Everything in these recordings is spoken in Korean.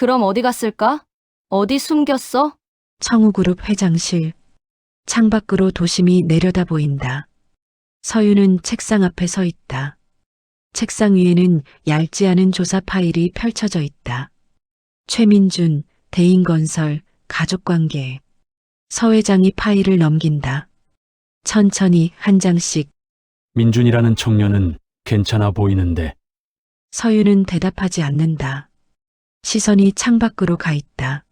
그럼 어디 갔을까? 어디 숨겼어? 청우그룹 회장실. 창밖으로 도심이 내려다 보인다. 서윤은 책상 앞에 서 있다. 책상 위에는 얇지 않은 조사 파일이 펼쳐져 있다. 최민준, 대인건설, 가족관계. 서 회장이 파일을 넘긴다. 천천히 한 장씩. 민준이라는 청년은 괜찮아 보이는데 서윤은 대답하지 않는다. 시선이 창밖으로 가 있다.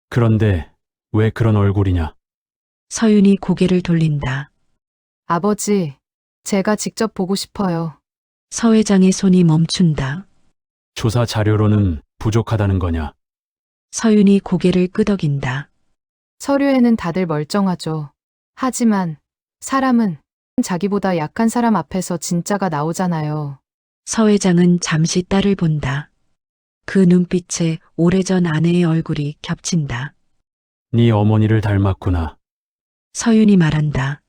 그런데 왜 그런 얼굴이냐? 서윤이 고개를 돌린다. 아버지, 제가 직접 보고 싶어요. 서 회장의 손이 멈춘다. 조사 자료로는 부족하다는 거냐? 서윤이 고개를 끄덕인다. 서류에는 다들 멀쩡하죠. 하지만 사람은 자기보다 약한 사람 앞에서 진짜가 나오잖아요. 서 회장은 잠시 딸을 본다. 그 눈빛에 오래전 아내의 얼굴이 겹친다. 네 어머니를 닮았구나. 서윤이 말한다.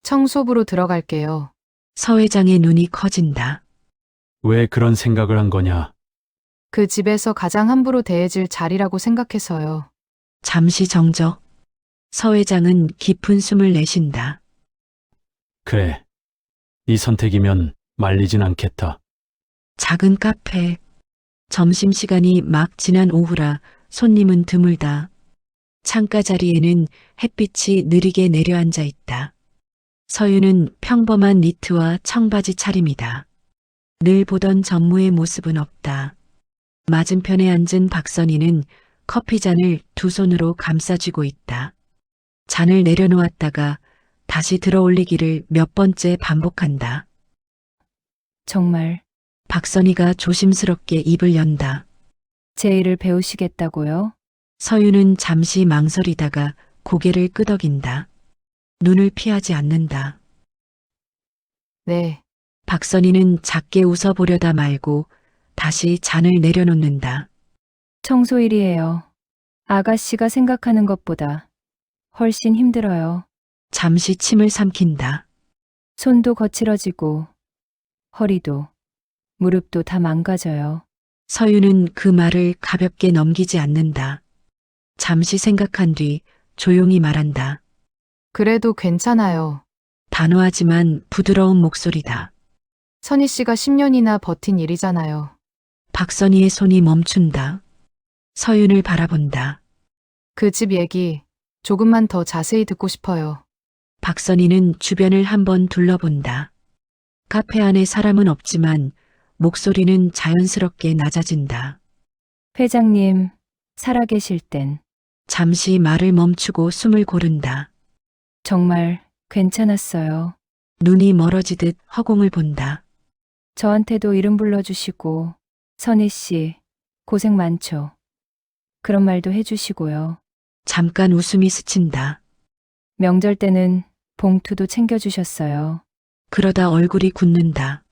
청소부로 들어갈게요. 서 회장의 눈이 커진다. 왜 그런 생각을 한 거냐? 그 집에서 가장 함부로 대해질 자리라고 생각해서요. 잠시 정적. 서 회장은 깊은 숨을 내쉰다. 그래. 네 선택이면 말리진 않겠다. 작은 카페. 점심시간이 막 지난 오후라 손님은 드물다. 창가 자리에는 햇빛이 느리게 내려앉아 있다. 서윤은 평범한 니트와 청바지 차림이다. 늘 보던 전무의 모습은 없다. 맞은편에 앉은 박선희는 커피잔을 두 손으로 감싸쥐고 있다. 잔을 내려놓았다가 다시 들어올리기를 몇 번째 반복한다. 정말 박선희가 조심스럽게 입을 연다. 제 일을 배우시겠다고요? 서윤은 잠시 망설이다가 고개를 끄덕인다. 눈을 피하지 않는다. 네, 박선희는 작게 웃어보려다 말고 다시 잔을 내려놓는다. 청소일이에요. 아가씨가 생각하는 것보다 훨씬 힘들어요. 잠시 침을 삼킨다. 손도 거칠어지고 허리도 무릎도 다 망가져요. 서윤은 그 말을 가볍게 넘기지 않는다. 잠시 생각한 뒤 조용히 말한다. 그래도 괜찮아요. 단호하지만 부드러운 목소리다. 선희 씨가 10년이나 버틴 일이잖아요. 박선희의 손이 멈춘다. 서윤을 바라본다. 그 집 얘기 조금만 더 자세히 듣고 싶어요. 박선희는 주변을 한번 둘러본다. 카페 안에 사람은 없지만 목소리는 자연스럽게 낮아진다. 회장님, 살아계실 땐 잠시 말을 멈추고 숨을 고른다. 정말 괜찮았어요. 눈이 멀어지듯 허공을 본다. 저한테도 이름 불러주시고 선희 씨 고생 많죠. 그런 말도 해주시고요. 잠깐 웃음이 스친다. 명절 때는 봉투도 챙겨주셨어요. 그러다 얼굴이 굳는다.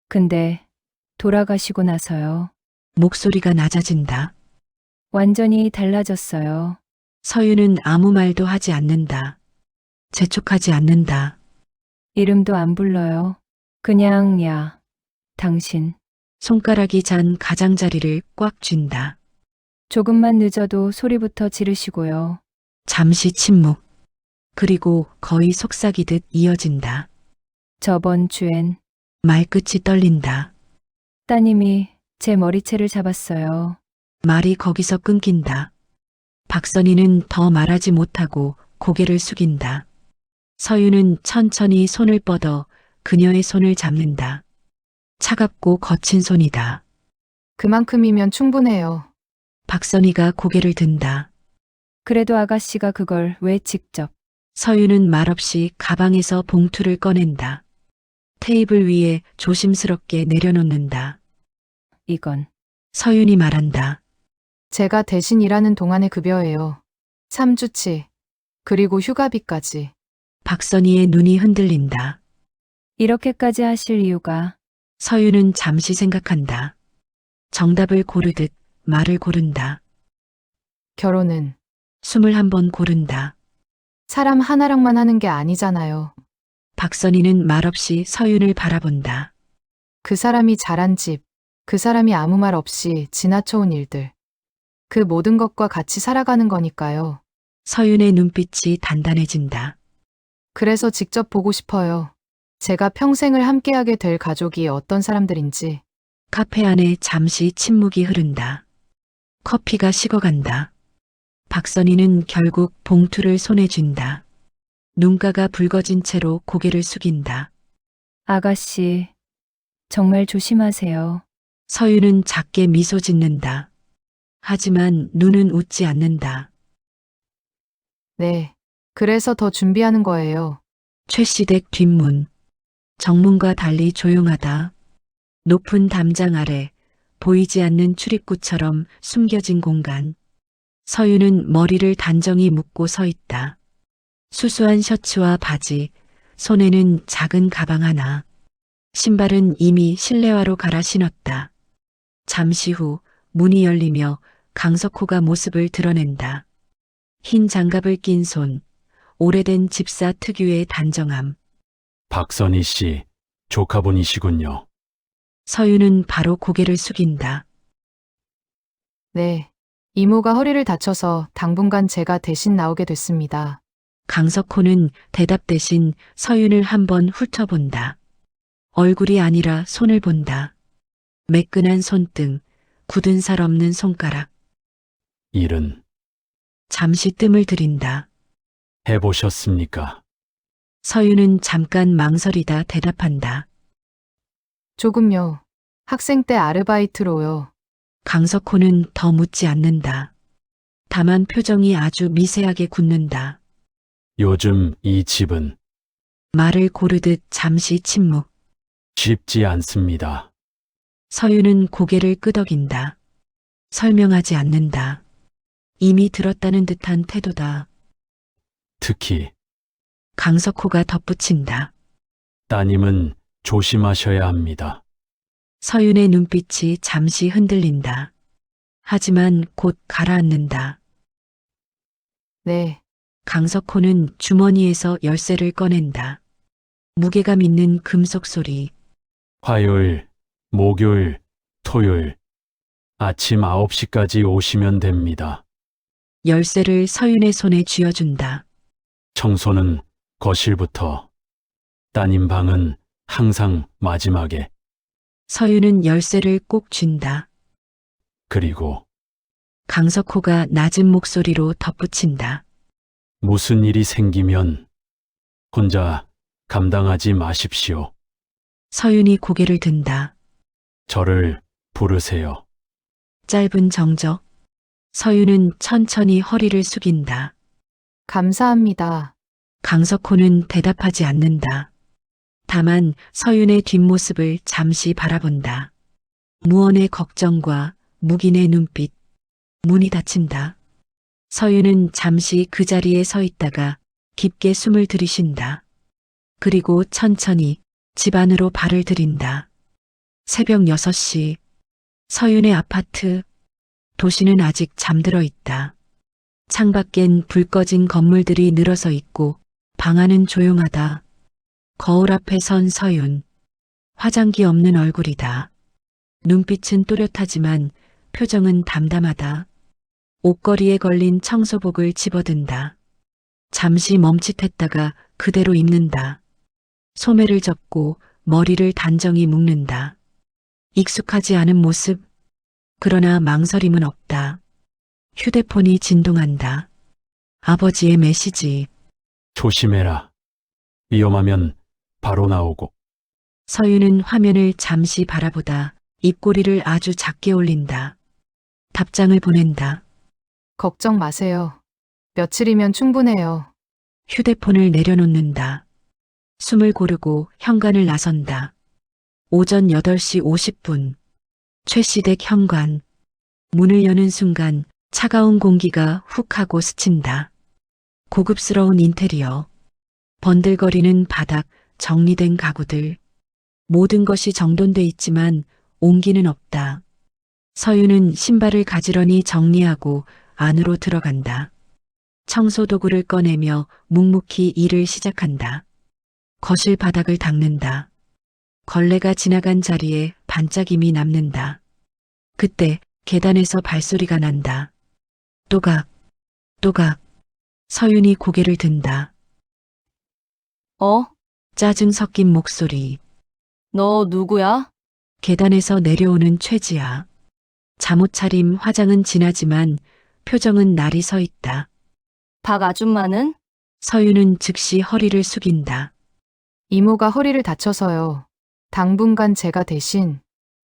근데 돌아가시고 나서요. 목소리가 낮아진다. 완전히 달라졌어요. 서윤은 아무 말도 하지 않는다. 재촉하지 않는다. 이름도 안 불러요. 그냥 야, 당신. 손가락이 잔 가장자리를 꽉 쥔다. 조금만 늦어도 소리부터 지르시고요. 잠시 침묵. 그리고 거의 속삭이듯 이어진다. 저번 주엔 말끝이 떨린다. 따님이 제 머리채를 잡았어요. 말이 거기서 끊긴다. 박선희는 더 말하지 못하고 고개를 숙인다. 서윤은 천천히 손을 뻗어 그녀의 손을 잡는다. 차갑고 거친 손이다. 그만큼이면 충분해요. 박선희가 고개를 든다. 그래도 아가씨가 그걸 왜 직접. 서윤은 말없이 가방에서 봉투를 꺼낸다. 테이블 위에 조심스럽게 내려놓는다. 이건 서윤이 말한다. 제가 대신 일하는 동안의 급여예요. 3주치, 그리고 휴가비까지. 박선희의 눈이 흔들린다. 이렇게까지 하실 이유가. 서윤은 잠시 생각한다. 정답을 고르듯 말을 고른다. 결혼은 숨을 한번 고른다. 사람 하나랑만 하는 게 아니잖아요. 박선희는 말없이 서윤을 바라본다. 그 사람이 자란 집, 그 사람이 아무 말 없이 지나쳐온 일들. 그 모든 것과 같이 살아가는 거니까요. 서윤의 눈빛이 단단해진다. 그래서 직접 보고 싶어요. 제가 평생을 함께하게 될 가족이 어떤 사람들인지. 카페 안에 잠시 침묵이 흐른다. 커피가 식어간다. 박선희는 결국 봉투를 손에 쥔다. 눈가가 붉어진 채로 고개를 숙인다. 아가씨, 정말 조심하세요. 서윤은 작게 미소 짓는다. 하지만 눈은 웃지 않는다. 네. 그래서 더 준비하는 거예요. 최시댁 뒷문. 정문과 달리 조용하다. 높은 담장 아래 보이지 않는 출입구처럼 숨겨진 공간. 서윤은 머리를 단정히 묶고 서 있다. 수수한 셔츠와 바지, 손에는 작은 가방 하나. 신발은 이미 실내화로 갈아 신었다. 잠시 후 문이 열리며 강석호가 모습을 드러낸다. 흰 장갑을 낀 손, 오래된 집사 특유의 단정함. 박선희 씨, 조카분이시군요. 서윤은 바로 고개를 숙인다. 네. 이모가 허리를 다쳐서 당분간 제가 대신 나오게 됐습니다. 강석호는 대답 대신 서윤을 한번 훑어본다. 얼굴이 아니라 손을 본다. 매끈한 손등, 굳은 살 없는 손가락. 일은 잠시 뜸을 들인다. 해보셨습니까? 서윤은 잠깐 망설이다 대답한다. 조금요. 학생 때 아르바이트로요. 강석호는 더 묻지 않는다. 다만 표정이 아주 미세하게 굳는다. 요즘 이 집은 말을 고르듯 잠시 침묵. 쉽지 않습니다. 서윤은 고개를 끄덕인다. 설명하지 않는다. 이미 들었다는 듯한 태도다. 특히 강석호가 덧붙인다. 따님은 조심하셔야 합니다. 서윤의 눈빛이 잠시 흔들린다. 하지만 곧 가라앉는다. 네. 강석호는 주머니에서 열쇠를 꺼낸다. 무게감 있는 금속 소리. 화요일, 목요일, 토요일 아침 9시까지 오시면 됩니다. 열쇠를 서윤의 손에 쥐어준다. 청소는 거실부터. 따님 방은 항상 마지막에. 서윤은 열쇠를 꼭 쥔다. 그리고 강석호가 낮은 목소리로 덧붙인다. 무슨 일이 생기면 혼자 감당하지 마십시오. 서윤이 고개를 든다. 저를 부르세요. 짧은 정적. 서윤은 천천히 허리를 숙인다. 감사합니다. 강석호는 대답하지 않는다. 다만 서윤의 뒷모습을 잠시 바라본다. 무언의 걱정과 묵인의 눈빛. 문이 닫힌다. 서윤은 잠시 그 자리에 서 있다가 깊게 숨을 들이쉰다. 그리고 천천히 집 안으로 발을 들인다. 새벽 6시. 서윤의 아파트. 도시는 아직 잠들어 있다. 창밖엔 불 꺼진 건물들이 늘어서 있고 방 안은 조용하다. 거울 앞에 선 서윤. 화장기 없는 얼굴이다. 눈빛은 또렷하지만 표정은 담담하다. 옷걸이에 걸린 청소복을 집어든다. 잠시 멈칫했다가 그대로 입는다. 소매를 접고 머리를 단정히 묶는다. 익숙하지 않은 모습. 그러나 망설임은 없다. 휴대폰이 진동한다. 아버지의 메시지. 조심해라. 위험하면 바로 나오고. 서윤은 화면을 잠시 바라보다 입꼬리를 아주 작게 올린다. 답장을 보낸다. 걱정 마세요. 며칠이면 충분해요. 휴대폰을 내려놓는다. 숨을 고르고 현관을 나선다. 오전 8시 50분. 최시댁 현관. 문을 여는 순간 차가운 공기가 훅 하고 스친다. 고급스러운 인테리어. 번들거리는 바닥, 정리된 가구들. 모든 것이 정돈돼 있지만 온기는 없다. 서윤은 신발을 가지런히 정리하고 안으로 들어간다. 청소 도구를 꺼내며 묵묵히 일을 시작한다. 거실 바닥을 닦는다. 걸레가 지나간 자리에 반짝임이 남는다. 그때 계단에서 발소리가 난다. 또각, 또각. 서윤이 고개를 든다. 어? 짜증 섞인 목소리. 너 누구야? 계단에서 내려오는 최지아. 잠옷 차림 화장은 진하지만 표정은 날이 서 있다. 박 아줌마는? 서윤은 즉시 허리를 숙인다. 이모가 허리를 다쳐서요. 당분간 제가 대신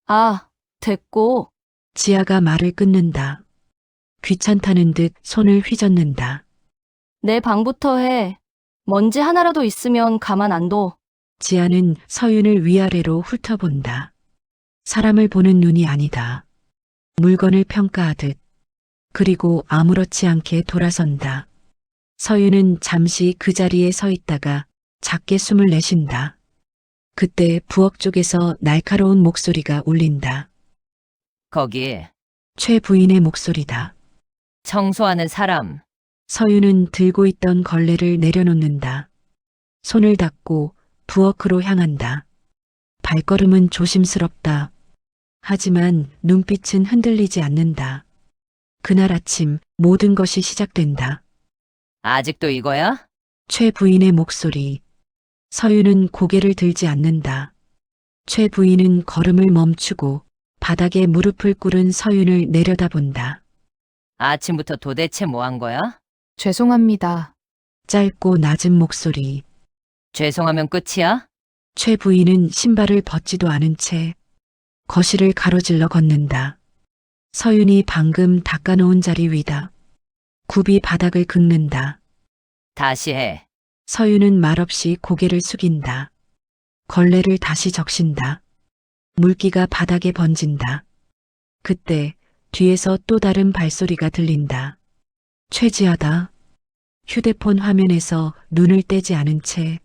아, 됐고. 지아가 말을 끊는다. 귀찮다는 듯 손을 휘젓는다. 내 방부터 해. 먼지 하나라도 있으면 가만 안 둬. 지아는 서윤을 위아래로 훑어본다. 사람을 보는 눈이 아니다. 물건을 평가하듯. 그리고 아무렇지 않게 돌아선다. 서윤은 잠시 그 자리에 서 있다가 작게 숨을 내쉰다. 그때 부엌 쪽에서 날카로운 목소리가 울린다. 거기 최 부인의 목소리다. 청소하는 사람. 서윤은 들고 있던 걸레를 내려놓는다. 손을 닦고 부엌으로 향한다. 발걸음은 조심스럽다. 하지만 눈빛은 흔들리지 않는다. 그날 아침 모든 것이 시작된다. 아직도 이거야? 최 부인의 목소리. 서윤은 고개를 들지 않는다. 최 부인은 걸음을 멈추고 바닥에 무릎을 꿇은 서윤을 내려다본다. 아침부터 도대체 뭐 한 거야? 죄송합니다. 짧고 낮은 목소리. 죄송하면 끝이야? 최 부인은 신발을 벗지도 않은 채 거실을 가로질러 걷는다. 서윤이 방금 닦아놓은 자리 위다. 굽이 바닥을 긁는다. 다시 해. 서윤은 말없이 고개를 숙인다. 걸레를 다시 적신다. 물기가 바닥에 번진다. 그때 뒤에서 또 다른 발소리가 들린다. 최지하다. 휴대폰 화면에서 눈을 떼지 않은 채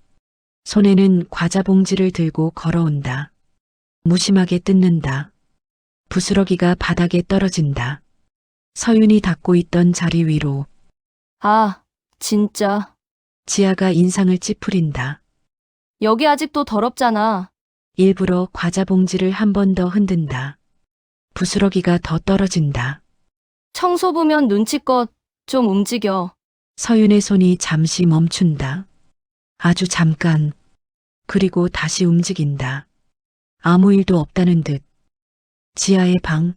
손에는 과자 봉지를 들고 걸어온다. 무심하게 뜯는다. 부스러기가 바닥에 떨어진다. 서윤이 닦고 있던 자리 위로 아, 진짜. 지아가 인상을 찌푸린다. 여기 아직도 더럽잖아. 일부러 과자 봉지를 한 번 더 흔든다. 부스러기가 더 떨어진다. 청소부면 눈치껏 좀 움직여. 서윤의 손이 잠시 멈춘다. 아주 잠깐. 그리고 다시 움직인다. 아무 일도 없다는 듯. 지하의 방.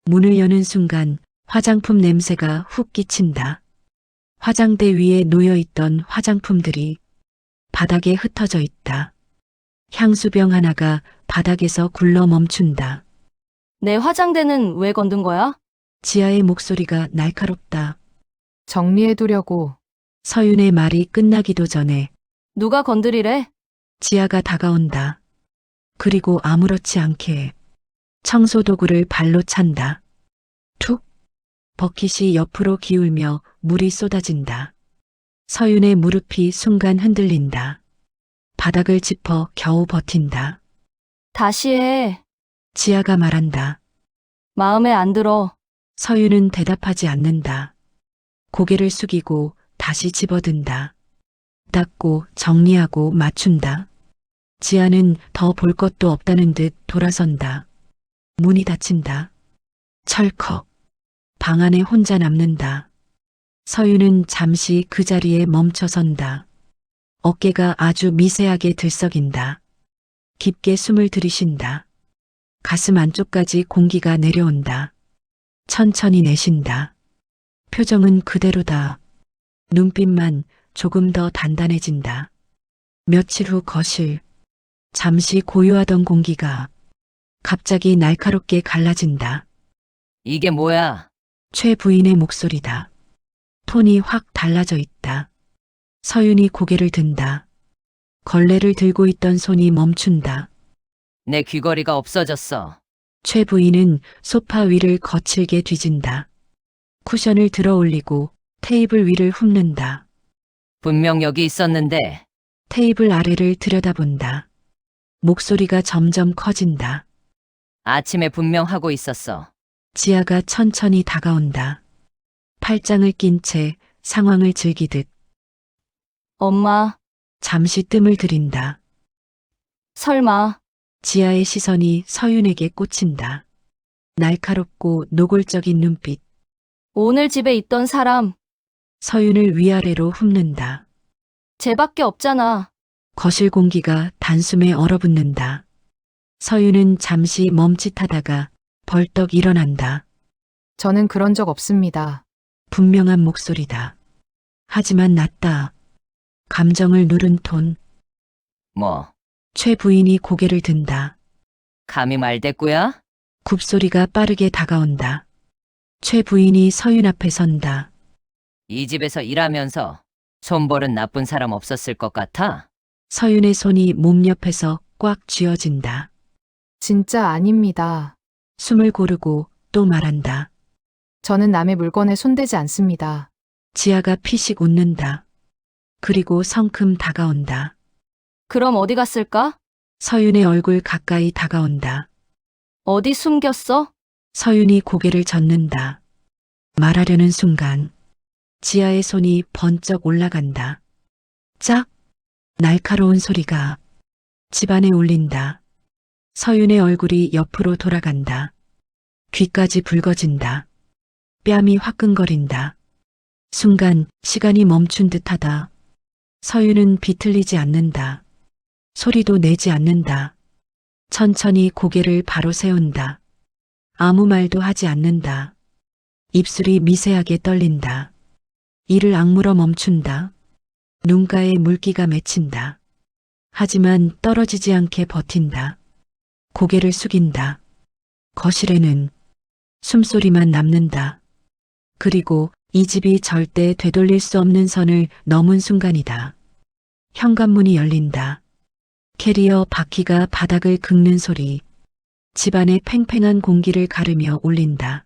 문을 여는 순간 화장품 냄새가 훅 끼친다. 화장대 위에 놓여있던 화장품들이 바닥에 흩어져 있다. 향수병 하나가 바닥에서 굴러 멈춘다. 내 화장대는 왜 건든 거야? 지아의 목소리가 날카롭다. 정리해두려고. 서윤의 말이 끝나기도 전에 누가 건드리래? 지아가 다가온다. 그리고 아무렇지 않게 청소도구를 발로 찬다. 툭! 버킷이 옆으로 기울며 물이 쏟아진다. 서윤의 무릎이 순간 흔들린다. 바닥을 짚어 겨우 버틴다. 다시 해. 지아가 말한다. 마음에 안 들어. 서윤은 대답하지 않는다. 고개를 숙이고 다시 집어든다. 닦고 정리하고 맞춘다. 지아는 더 볼 것도 없다는 듯 돌아선다. 문이 닫힌다. 철컥. 방 안에 혼자 남는다. 서윤은 잠시 그 자리에 멈춰선다. 어깨가 아주 미세하게 들썩인다. 깊게 숨을 들이쉰다. 가슴 안쪽까지 공기가 내려온다. 천천히 내쉰다. 표정은 그대로다. 눈빛만 조금 더 단단해진다. 며칠 후 거실. 잠시 고요하던 공기가 갑자기 날카롭게 갈라진다. 이게 뭐야? 최 부인의 목소리다. 톤이 확 달라져 있다. 서윤이 고개를 든다. 걸레를 들고 있던 손이 멈춘다. 내 귀걸이가 없어졌어. 최 부인은 소파 위를 거칠게 뒤진다. 쿠션을 들어 올리고 테이블 위를 훑는다. 분명 여기 있었는데. 테이블 아래를 들여다본다. 목소리가 점점 커진다. 아침에 분명 하고 있었어. 지아가 천천히 다가온다. 팔짱을 낀 채 상황을 즐기듯 엄마, 잠시 뜸을 들인다. 설마. 지아의 시선이 서윤에게 꽂힌다. 날카롭고 노골적인 눈빛. 오늘 집에 있던 사람, 서윤을 위아래로 훑는다. 쟤밖에 없잖아. 거실 공기가 단숨에 얼어붙는다. 서윤은 잠시 멈칫하다가 벌떡 일어난다. 저는 그런 적 없습니다. 분명한 목소리다. 하지만 낮다. 감정을 누른 톤. 뭐, 최 부인이 고개를 든다. 감히 말대꾸야? 굽소리가 빠르게 다가온다. 최 부인이 서윤 앞에 선다. 이 집에서 일하면서 손벌은 나쁜 사람 없었을 것 같아? 서윤의 손이 몸 옆에서 꽉 쥐어진다. 진짜 아닙니다. 숨을 고르고 또 말한다. 저는 남의 물건에 손대지 않습니다. 지아가 피식 웃는다. 그리고 성큼 다가온다. 그럼 어디 갔을까? 서윤의 얼굴 가까이 다가온다. 어디 숨겼어? 서윤이 고개를 젓는다. 말하려는 순간 지아의 손이 번쩍 올라간다. 짝! 날카로운 소리가 집안에 울린다. 서윤의 얼굴이 옆으로 돌아간다. 귀까지 붉어진다. 뺨이 화끈거린다. 순간 시간이 멈춘 듯하다. 서윤은 비틀리지 않는다. 소리도 내지 않는다. 천천히 고개를 바로 세운다. 아무 말도 하지 않는다. 입술이 미세하게 떨린다. 이를 악물어 멈춘다. 눈가에 물기가 맺힌다. 하지만 떨어지지 않게 버틴다. 고개를 숙인다. 거실에는 숨소리만 남는다. 그리고 이 집이 절대 되돌릴 수 없는 선을 넘은 순간이다. 현관문이 열린다. 캐리어 바퀴가 바닥을 긁는 소리. 집안의 팽팽한 공기를 가르며 울린다.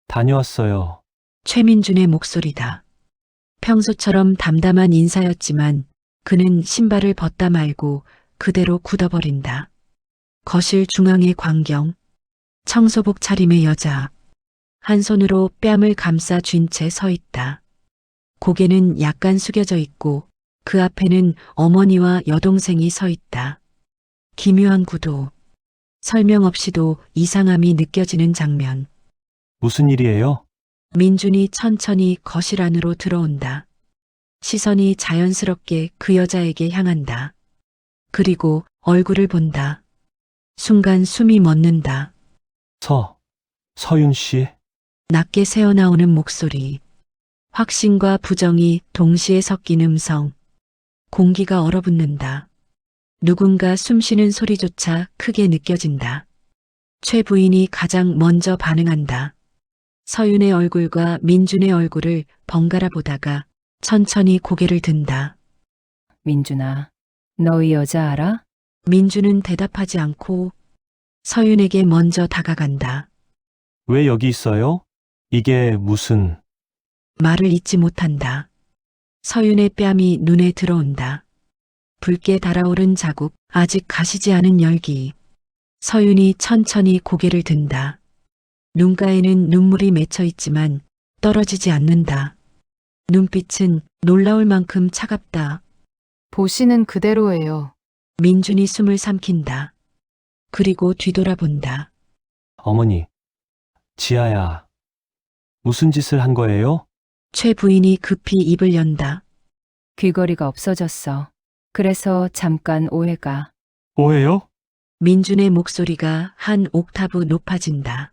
다녀왔어요. 최민준의 목소리다. 평소처럼 담담한 인사였지만 그는 신발을 벗다 말고 그대로 굳어버린다. 거실 중앙의 광경. 청소복 차림의 여자. 한 손으로 뺨을 감싸 쥔 채 서 있다. 고개는 약간 숙여져 있고 그 앞에는 어머니와 여동생이 서 있다. 기묘한 구도. 설명 없이도 이상함이 느껴지는 장면. 무슨 일이에요? 민준이 천천히 거실 안으로 들어온다. 시선이 자연스럽게 그 여자에게 향한다. 그리고 얼굴을 본다. 순간 숨이 멎는다. 서윤 씨? 낮게 새어나오는 목소리. 확신과 부정이 동시에 섞인 음성. 공기가 얼어붙는다. 누군가 숨쉬는 소리조차 크게 느껴진다. 최 부인이 가장 먼저 반응한다. 서윤의 얼굴과 민준의 얼굴을 번갈아 보다가 천천히 고개를 든다. 민준아, 너 이 여자 알아? 민준은 대답하지 않고 서윤에게 먼저 다가간다. 왜 여기 있어요? 이게 무슨... 말을 잇지 못한다. 서윤의 뺨이 눈에 들어온다. 붉게 달아오른 자국, 아직 가시지 않은 열기. 서윤이 천천히 고개를 든다. 눈가에는 눈물이 맺혀 있지만 떨어지지 않는다. 눈빛은 놀라울 만큼 차갑다. 보시는 그대로예요. 민준이 숨을 삼킨다. 그리고 뒤돌아본다. 어머니, 지아야, 무슨 짓을 한 거예요? 최 부인이 급히 입을 연다. 귀걸이가 없어졌어. 그래서 잠깐 오해가. 오해요? 민준의 목소리가 한 옥타브 높아진다.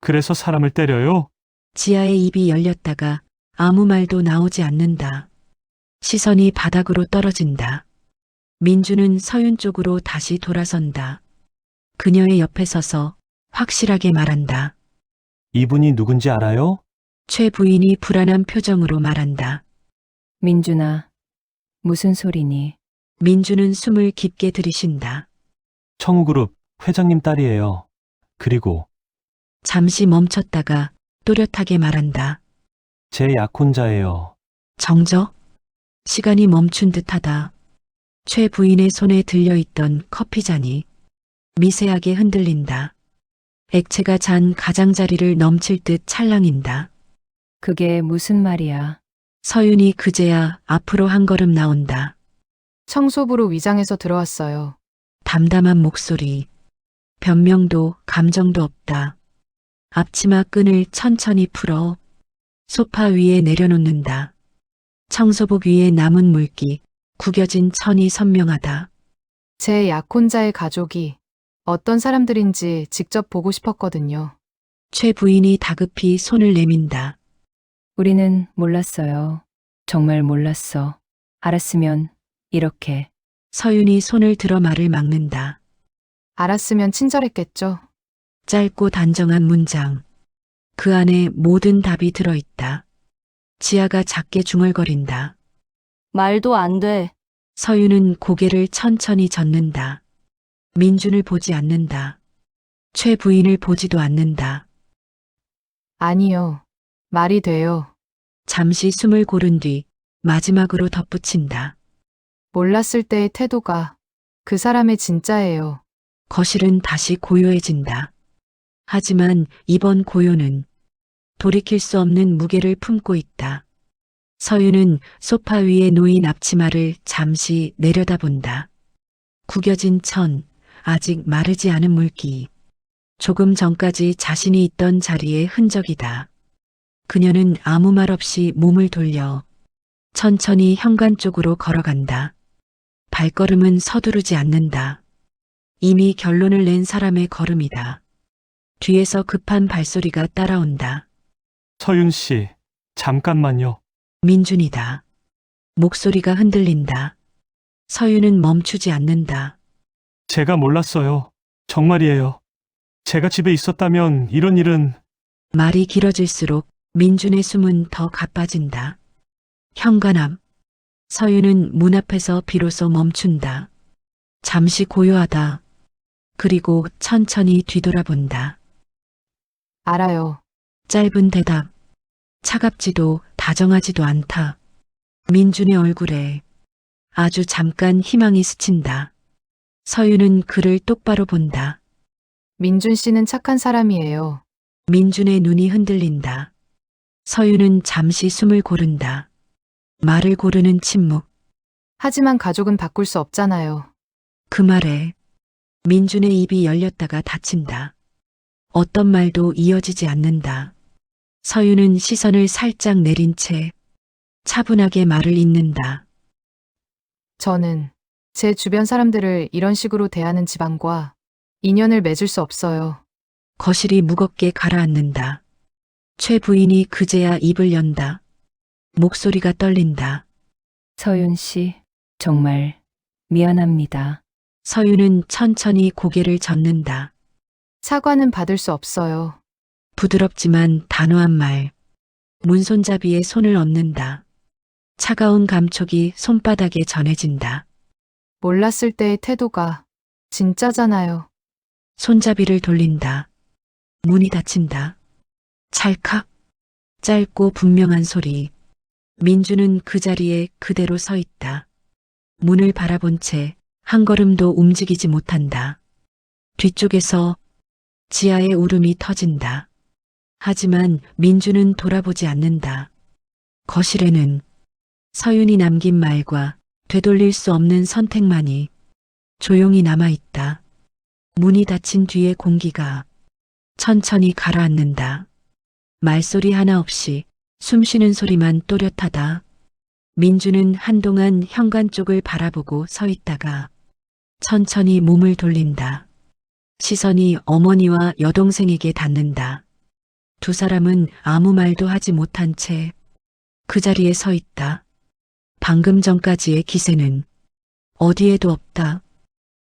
그래서 사람을 때려요? 지아의 입이 열렸다가 아무 말도 나오지 않는다. 시선이 바닥으로 떨어진다. 민준은 서윤 쪽으로 다시 돌아선다. 그녀의 옆에 서서 확실하게 말한다. 이분이 누군지 알아요? 최 부인이 불안한 표정으로 말한다. 민준아, 무슨 소리니? 민준은 숨을 깊게 들이쉰다. 청우그룹 회장님 딸이에요. 그리고 잠시 멈췄다가 또렷하게 말한다. 제 약혼자예요. 정적? 시간이 멈춘 듯하다. 최 부인의 손에 들려있던 커피잔이 미세하게 흔들린다. 액체가 잔 가장자리를 넘칠 듯 찰랑인다. 그게 무슨 말이야? 서윤이 그제야 앞으로 한 걸음 나온다. 청소부로 위장해서 들어왔어요. 담담한 목소리. 변명도 감정도 없다. 앞치마 끈을 천천히 풀어 소파 위에 내려놓는다. 청소복 위에 남은 물기, 구겨진 천이 선명하다. 제 약혼자의 가족이 어떤 사람들인지 직접 보고 싶었거든요. 최 부인이 다급히 손을 내민다. 우리는 몰랐어요. 정말 몰랐어. 알았으면 이렇게. 서윤이 손을 들어 말을 막는다. 알았으면 친절했겠죠. 짧고 단정한 문장. 그 안에 모든 답이 들어있다. 지아가 작게 중얼거린다. 말도 안 돼. 서윤은 고개를 천천히 젓는다. 민준을 보지 않는다. 최 부인을 보지도 않는다. 아니요. 말이 돼요. 잠시 숨을 고른 뒤 마지막으로 덧붙인다. 몰랐을 때의 태도가 그 사람의 진짜예요. 거실은 다시 고요해진다. 하지만 이번 고요는 돌이킬 수 없는 무게를 품고 있다. 서윤은 소파 위에 놓인 앞치마를 잠시 내려다본다. 구겨진 천, 아직 마르지 않은 물기. 조금 전까지 자신이 있던 자리의 흔적이다. 그녀는 아무 말 없이 몸을 돌려 천천히 현관 쪽으로 걸어간다. 발걸음은 서두르지 않는다. 이미 결론을 낸 사람의 걸음이다. 뒤에서 급한 발소리가 따라온다. 서윤 씨, 잠깐만요. 민준이다. 목소리가 흔들린다. 서윤은 멈추지 않는다. 제가 몰랐어요. 정말이에요. 제가 집에 있었다면 이런 일은 말이 길어질수록 민준의 숨은 더 가빠진다. 현관 앞. 서윤은 문 앞에서 비로소 멈춘다. 잠시 고요하다. 그리고 천천히 뒤돌아본다. 알아요. 짧은 대답. 차갑지도 다정하지도 않다. 민준의 얼굴에 아주 잠깐 희망이 스친다. 서윤은 그를 똑바로 본다. 민준 씨는 착한 사람이에요. 민준의 눈이 흔들린다. 서윤은 잠시 숨을 고른다. 말을 고르는 침묵. 하지만 가족은 바꿀 수 없잖아요. 그 말에 민준의 입이 열렸다가 닫힌다. 어떤 말도 이어지지 않는다. 서윤은 시선을 살짝 내린 채 차분하게 말을 잇는다. 저는 제 주변 사람들을 이런 식으로 대하는 집안과 인연을 맺을 수 없어요. 거실이 무겁게 가라앉는다. 최 부인이 그제야 입을 연다. 목소리가 떨린다. 서윤 씨, 정말 미안합니다. 서윤은 천천히 고개를 젓는다. 사과는 받을 수 없어요. 부드럽지만 단호한 말. 문손잡이에 손을 얹는다. 차가운 감촉이 손바닥에 전해진다. 몰랐을 때의 태도가 진짜잖아요. 손잡이를 돌린다. 문이 닫힌다. 찰칵. 짧고 분명한 소리. 민주는 그 자리에 그대로 서 있다. 문을 바라본 채 한 걸음도 움직이지 못한다. 뒤쪽에서 지아의 울음이 터진다. 하지만 민주는 돌아보지 않는다. 거실에는 서윤이 남긴 말과 되돌릴 수 없는 선택만이 조용히 남아있다. 문이 닫힌 뒤의 공기가 천천히 가라앉는다. 말소리 하나 없이 숨쉬는 소리만 또렷하다. 민주는 한동안 현관 쪽을 바라보고 서 있다가 천천히 몸을 돌린다. 시선이 어머니와 여동생에게 닿는다. 두 사람은 아무 말도 하지 못한 채 그 자리에 서 있다. 방금 전까지의 기세는 어디에도 없다.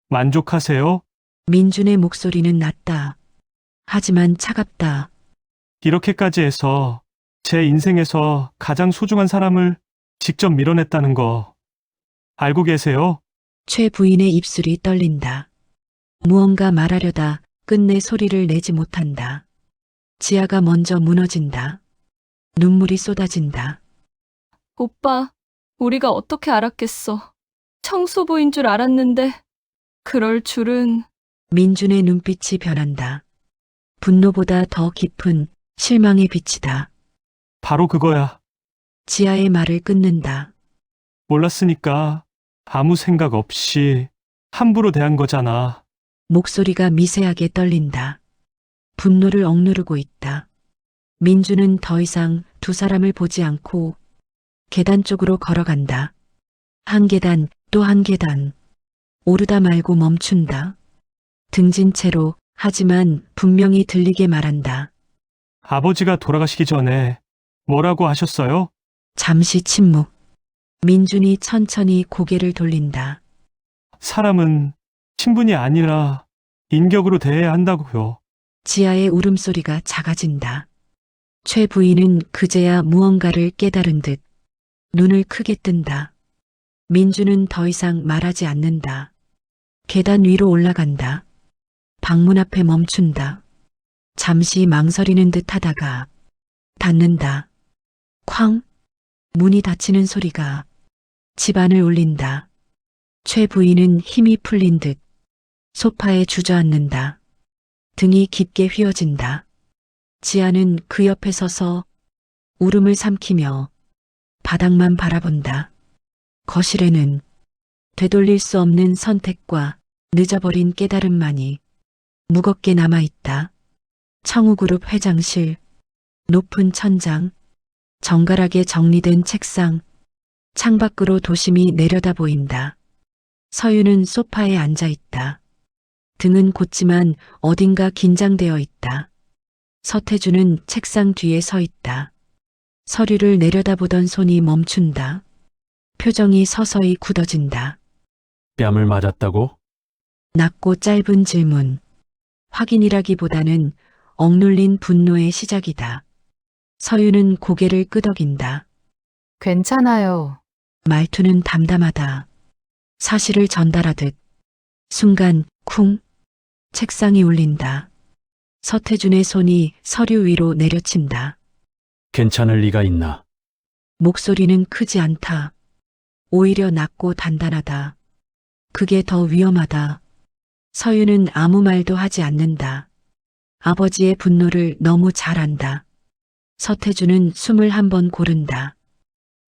만족하세요? 민준의 목소리는 낮다. 하지만 차갑다. 이렇게까지 해서 제 인생에서 가장 소중한 사람을 직접 밀어냈다는 거 알고 계세요? 최 부인의 입술이 떨린다. 무언가 말하려다 끝내 소리를 내지 못한다. 지아가 먼저 무너진다. 눈물이 쏟아진다. 오빠, 우리가 어떻게 알았겠어. 청소부인 줄 알았는데 그럴 줄은. 민준의 눈빛이 변한다. 분노보다 더 깊은 실망의 빛이다. 바로 그거야. 지아의 말을 끊는다. 몰랐으니까 아무 생각 없이 함부로 대한 거잖아. 목소리가 미세하게 떨린다. 분노를 억누르고 있다. 민주는 더 이상 두 사람을 보지 않고 계단 쪽으로 걸어간다. 한 계단, 또 한 계단. 오르다 말고 멈춘다. 등진 채로, 하지만 분명히 들리게 말한다. 아버지가 돌아가시기 전에 뭐라고 하셨어요? 잠시 침묵. 민준이 천천히 고개를 돌린다. 사람은 친분이 아니라 인격으로 대해야 한다고요. 지아의 울음소리가 작아진다. 최 부인은 그제야 무언가를 깨달은 듯 눈을 크게 뜬다. 민주는 더 이상 말하지 않는다. 계단 위로 올라간다. 방문 앞에 멈춘다. 잠시 망설이는 듯 하다가 닫는다. 쾅! 문이 닫히는 소리가 집안을 울린다. 최 부인은 힘이 풀린 듯 소파에 주저앉는다. 등이 깊게 휘어진다. 지아는 그 옆에 서서 울음을 삼키며 바닥만 바라본다. 거실에는 되돌릴 수 없는 선택과 늦어버린 깨달음만이 무겁게 남아있다. 청우그룹 회장실, 높은 천장, 정갈하게 정리된 책상, 창밖으로 도심이 내려다 보인다. 서유는 소파에 앉아있다. 등은 곧지만 어딘가 긴장되어 있다. 서태주는 책상 뒤에 서 있다. 서류를 내려다보던 손이 멈춘다. 표정이 서서히 굳어진다. 뺨을 맞았다고? 낮고 짧은 질문. 확인이라기보다는 억눌린 분노의 시작이다. 서유는 고개를 끄덕인다. 괜찮아요. 말투는 담담하다. 사실을 전달하듯. 순간 쿵! 책상이 울린다. 서태준의 손이 서류 위로 내려친다. 괜찮을 리가 있나? 목소리는 크지 않다. 오히려 낮고 단단하다. 그게 더 위험하다. 서유는 아무 말도 하지 않는다. 아버지의 분노를 너무 잘 안다. 서태준은 숨을 한 번 고른다.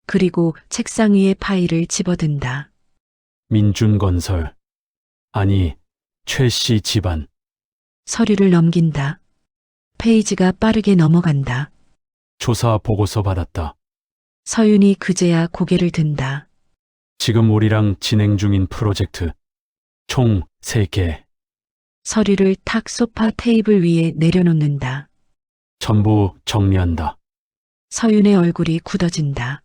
그리고 책상 위에 파일을 집어든다. 민준건설. 아니, 최씨 집안. 서류를 넘긴다. 페이지가 빠르게 넘어간다. 조사 보고서 받았다. 서윤이 그제야 고개를 든다. 지금 우리랑 진행 중인 프로젝트. 총 3개. 서류를 탁 소파 테이블 위에 내려놓는다. 전부 정리한다. 서윤의 얼굴이 굳어진다.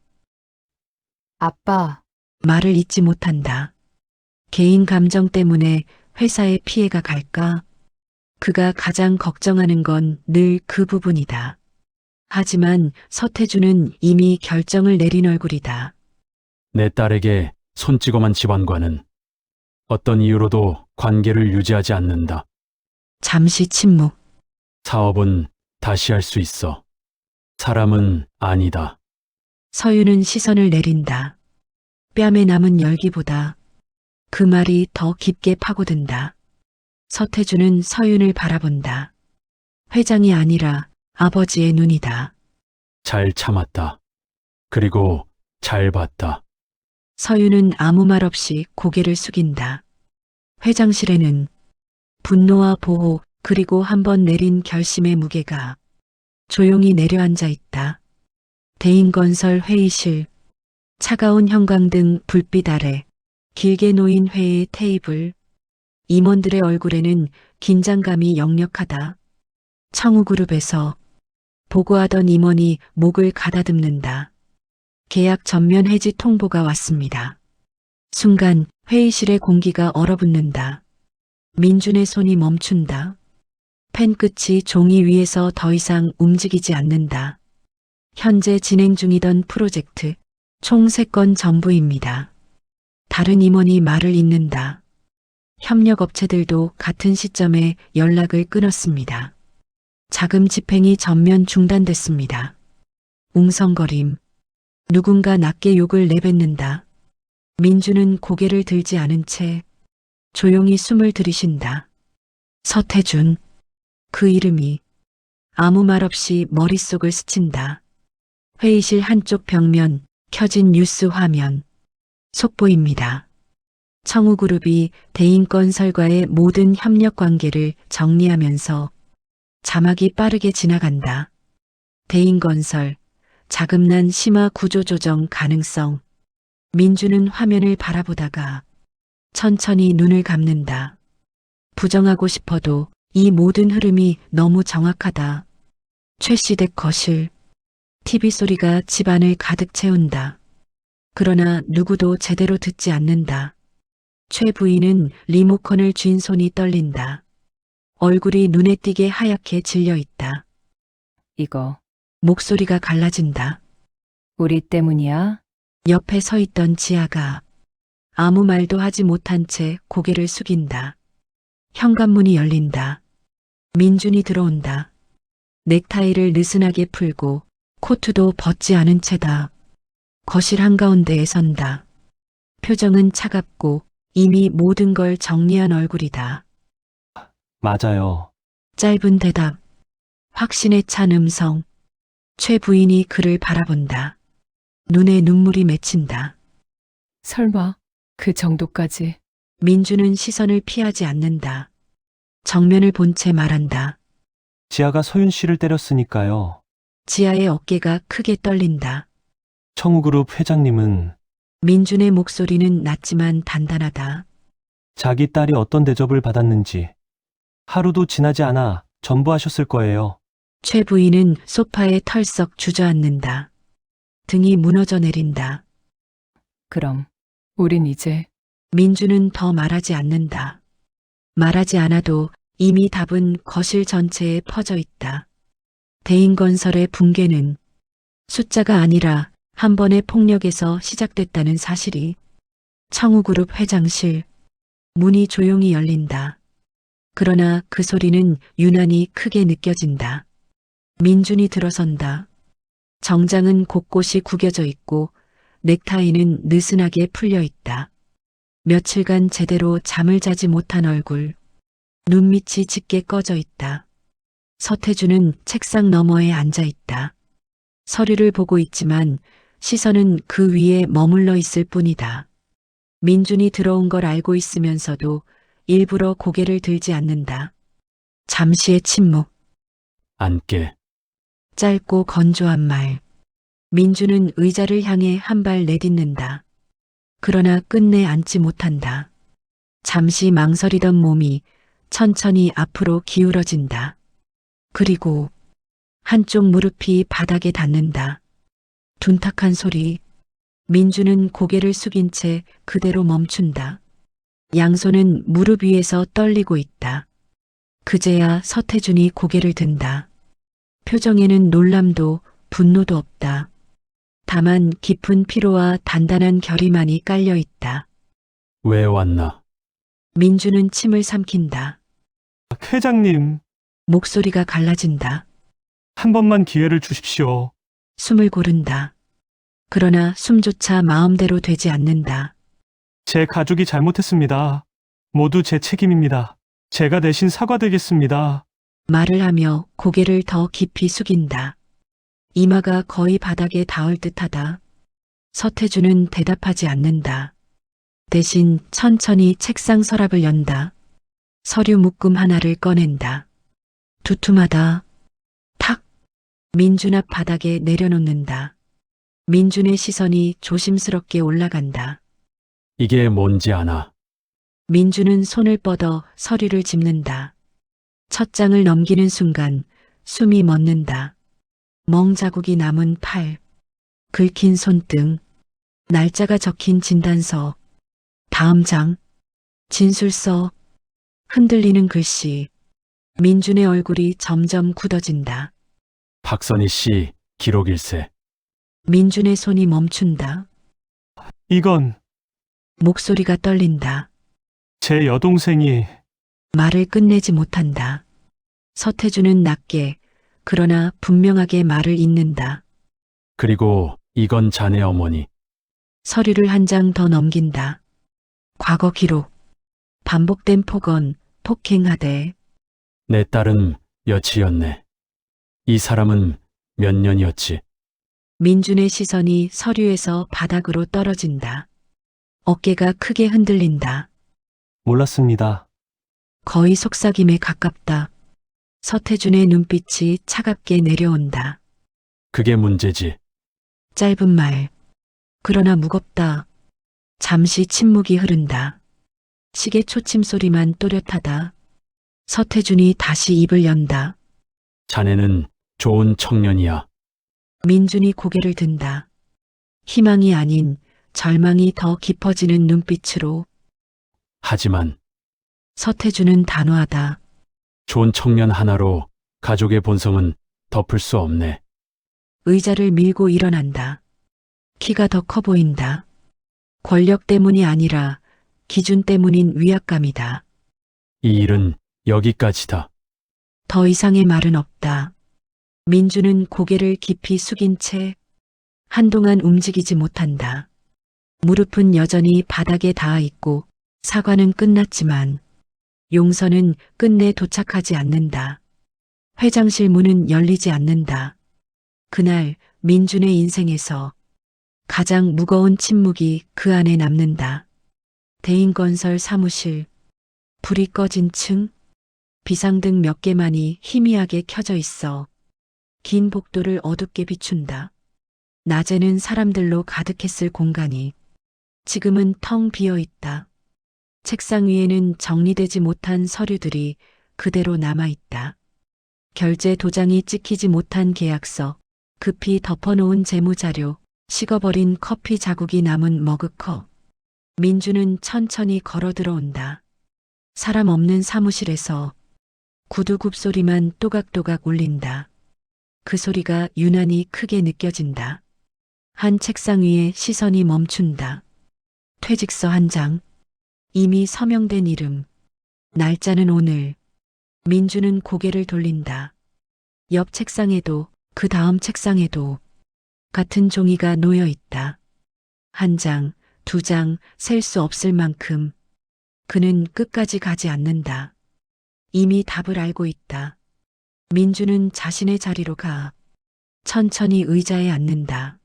아빠, 말을 잇지 못한다. 개인 감정 때문에 회사에 피해가 갈까? 그가 가장 걱정하는 건 늘 그 부분이다. 하지만 서태주는 이미 결정을 내린 얼굴이다. 내 딸에게 손찌검한 집안과는 어떤 이유로도 관계를 유지하지 않는다. 잠시 침묵. 사업은 다시 할 수 있어. 사람은 아니다. 서윤은 시선을 내린다. 뺨에 남은 열기보다 그 말이 더 깊게 파고든다. 서태주는 서윤을 바라본다. 회장이 아니라 아버지의 눈이다. 잘 참았다. 그리고 잘 봤다. 서윤은 아무 말 없이 고개를 숙인다. 회장실에는 분노와 보호 그리고 한 번 내린 결심의 무게가 조용히 내려앉아 있다. 대인건설 회의실, 차가운 형광등 불빛 아래 길게 놓인 회의 테이블, 임원들의 얼굴에는 긴장감이 역력하다. 청우그룹에서 보고하던 임원이 목을 가다듬는다. 계약 전면 해지 통보가 왔습니다. 순간 회의실의 공기가 얼어붙는다. 민준의 손이 멈춘다. 펜 끝이 종이 위에서 더 이상 움직이지 않는다. 현재 진행 중이던 프로젝트 총 3건 전부입니다. 다른 임원이 말을 잇는다. 협력업체들도 같은 시점에 연락을 끊었습니다. 자금 집행이 전면 중단됐습니다. 웅성거림. 누군가 낮게 욕을 내뱉는다. 민주는 고개를 들지 않은 채 조용히 숨을 들이쉰다. 서태준. 그 이름이 아무 말 없이 머릿속을 스친다. 회의실 한쪽 벽면 켜진 뉴스 화면. 속보입니다. 청우그룹이 대인건설과의 모든 협력 관계를 정리하면서 자막이 빠르게 지나간다. 대인건설, 자금난 심화 구조조정 가능성. 민주는 화면을 바라보다가 천천히 눈을 감는다. 부정하고 싶어도 이 모든 흐름이 너무 정확하다. 최씨댁 거실. TV 소리가 집안을 가득 채운다. 그러나 누구도 제대로 듣지 않는다. 최 부인은 리모컨을 쥔 손이 떨린다. 얼굴이 눈에 띄게 하얗게 질려 있다. 이거 목소리가 갈라진다. 우리 때문이야? 옆에 서 있던 지아가 아무 말도 하지 못한 채 고개를 숙인다. 현관문이 열린다. 민준이 들어온다. 넥타이를 느슨하게 풀고 코트도 벗지 않은 채다. 거실 한가운데에 선다. 표정은 차갑고 이미 모든 걸 정리한 얼굴이다. 맞아요. 짧은 대답. 확신에 찬 음성. 최 부인이 그를 바라본다. 눈에 눈물이 맺힌다. 설마 그 정도까지. 민주는 시선을 피하지 않는다. 정면을 본 채 말한다. 지아가 소윤 씨를 때렸으니까요. 지아의 어깨가 크게 떨린다. 청우그룹 회장님은 민준의 목소리는 낮지만 단단하다. 자기 딸이 어떤 대접을 받았는지 하루도 지나지 않아 전부하셨을 거예요. 최 부인은 소파에 털썩 주저앉는다. 등이 무너져 내린다. 그럼 우린 이제 민주는 더 말하지 않는다. 말하지 않아도 이미 답은 거실 전체에 퍼져 있다. 대인건설의 붕괴는 숫자가 아니라 한 번의 폭력에서 시작됐다는 사실이. 청우그룹 회장실. 문이 조용히 열린다. 그러나 그 소리는 유난히 크게 느껴진다. 민준이 들어선다. 정장은 곳곳이 구겨져 있고 넥타이는 느슨하게 풀려 있다. 며칠간 제대로 잠을 자지 못한 얼굴. 눈밑이 짙게 꺼져 있다. 서태주는 책상 너머에 앉아 있다. 서류를 보고 있지만 시선은 그 위에 머물러 있을 뿐이다. 민준이 들어온 걸 알고 있으면서도 일부러 고개를 들지 않는다. 잠시의 침묵. 앉게. 짧고 건조한 말. 민주는 의자를 향해 한 발 내딛는다. 그러나 끝내 앉지 못한다. 잠시 망설이던 몸이 천천히 앞으로 기울어진다. 그리고 한쪽 무릎이 바닥에 닿는다. 둔탁한 소리. 민주는 고개를 숙인 채 그대로 멈춘다. 양손은 무릎 위에서 떨리고 있다. 그제야 서태준이 고개를 든다. 표정에는 놀람도 분노도 없다. 다만 깊은 피로와 단단한 결의만이 깔려 있다. 왜 왔나? 민주는 침을 삼킨다. 회장님, 목소리가 갈라진다. 한 번만 기회를 주십시오. 숨을 고른다. 그러나 숨조차 마음대로 되지 않는다. 제 가족이 잘못했습니다. 모두 제 책임입니다. 제가 대신 사과드리겠습니다. 말을 하며 고개를 더 깊이 숙인다. 이마가 거의 바닥에 닿을 듯하다. 서태주는 대답하지 않는다. 대신 천천히 책상 서랍을 연다. 서류 묶음 하나를 꺼낸다. 두툼하다. 탁! 민준 앞 바닥에 내려놓는다. 민준의 시선이 조심스럽게 올라간다. 이게 뭔지 아나? 민준은 손을 뻗어 서류를 짚는다. 첫 장을 넘기는 순간 숨이 멎는다. 멍 자국이 남은 팔, 긁힌 손등, 날짜가 적힌 진단서, 다음 장, 진술서, 흔들리는 글씨. 민준의 얼굴이 점점 굳어진다. 박선희 씨 기록일세. 민준의 손이 멈춘다. 이건 목소리가 떨린다. 제 여동생이 말을 끝내지 못한다. 서태주는 낮게 그러나 분명하게 말을 잇는다. 그리고 이건 자네 어머니. 서류를 한 장 더 넘긴다. 과거 기록. 반복된 폭언, 폭행하대. 내 딸은 여치였네. 이 사람은 몇 년이었지. 민준의 시선이 서류에서 바닥으로 떨어진다. 어깨가 크게 흔들린다. 몰랐습니다. 거의 속삭임에 가깝다. 서태준의 눈빛이 차갑게 내려온다. 그게 문제지. 짧은 말. 그러나 무겁다. 잠시 침묵이 흐른다. 시계 초침 소리만 또렷하다. 서태준이 다시 입을 연다. 자네는 좋은 청년이야. 민준이 고개를 든다. 희망이 아닌 절망이 더 깊어지는 눈빛으로. 하지만 서태준은 단호하다. 좋은 청년 하나로 가족의 본성은 덮을 수 없네. 의자를 밀고 일어난다. 키가 더 커 보인다. 권력 때문이 아니라 기준 때문인 위압감이다. 이 일은 여기까지다. 더 이상의 말은 없다. 민주는 고개를 깊이 숙인 채 한동안 움직이지 못한다. 무릎은 여전히 바닥에 닿아 있고 사과는 끝났지만 용서는 끝내 도착하지 않는다. 회장실 문은 열리지 않는다. 그날 민준의 인생에서 가장 무거운 침묵이 그 안에 남는다. 대인건설 사무실, 불이 꺼진 층, 비상등 몇 개만이 희미하게 켜져 있어 긴 복도를 어둡게 비춘다. 낮에는 사람들로 가득했을 공간이 지금은 텅 비어 있다. 책상 위에는 정리되지 못한 서류들이 그대로 남아 있다. 결제 도장이 찍히지 못한 계약서, 급히 덮어놓은 재무자료, 식어버린 커피 자국이 남은 머그컵. 민주는 천천히 걸어 들어온다. 사람 없는 사무실에서 구두굽 소리만 또각또각 울린다. 그 소리가 유난히 크게 느껴진다. 한 책상 위에 시선이 멈춘다. 퇴직서 한 장. 이미 서명된 이름. 날짜는 오늘. 민주는 고개를 돌린다. 옆 책상에도 그 다음 책상에도 같은 종이가 놓여 있다. 한 장, 두 장, 셀 수 없을 만큼. 그는 끝까지 가지 않는다. 이미 답을 알고 있다. 민주는 자신의 자리로 가 천천히 의자에 앉는다.